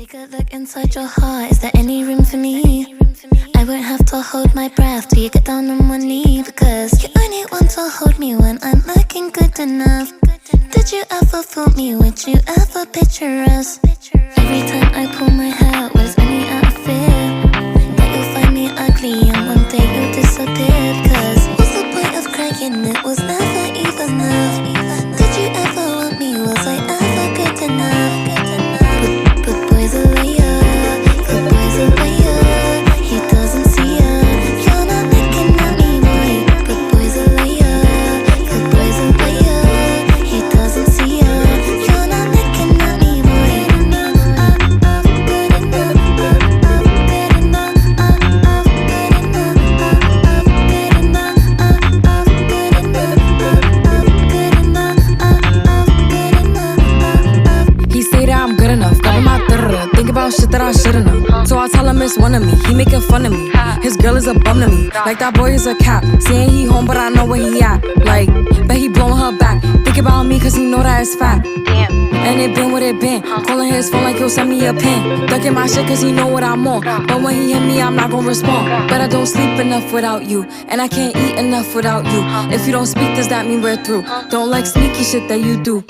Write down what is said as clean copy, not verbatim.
Take a look inside your heart, is there any room for me? I won't have to hold my breath till you get down on one knee, because you only want to hold me when I'm looking good enough. Did you ever fool me? Would you ever picture us? Every time I pull my hair out, was only out of fear that you'll find me ugly and one day you'll disappear. Cause what's the point of crying? It was never even enough. Did you ever want me? Was I ever good enough? But boys are liar, but boys are liar. He doesn't see ya. You're not looking at me, boy. But boys are liar, but boys are liar. He doesn't see ya. You're not looking at me, boy. Good enough, good enough, good enough, good enough, good enough, good enough. He say that I'm good enough, got him out there. Think about shit that I shouldn't know. So I tell him it's one of me. He making fun of me. His girl is a bum to me. Like that boy is a cat. Saying he home, but I know where he at. Like, bet he blowing her back. Think about me, cause he know that it's fat. And it been what it been. Calling his phone like he'll send me a pin. Ducking my shit cause he know what I'm on. But when he hit me, I'm not gonna respond. But I don't sleep enough without you. And I can't eat enough without you. If you don't speak, does that mean we're through? Don't like sneaky shit that you do.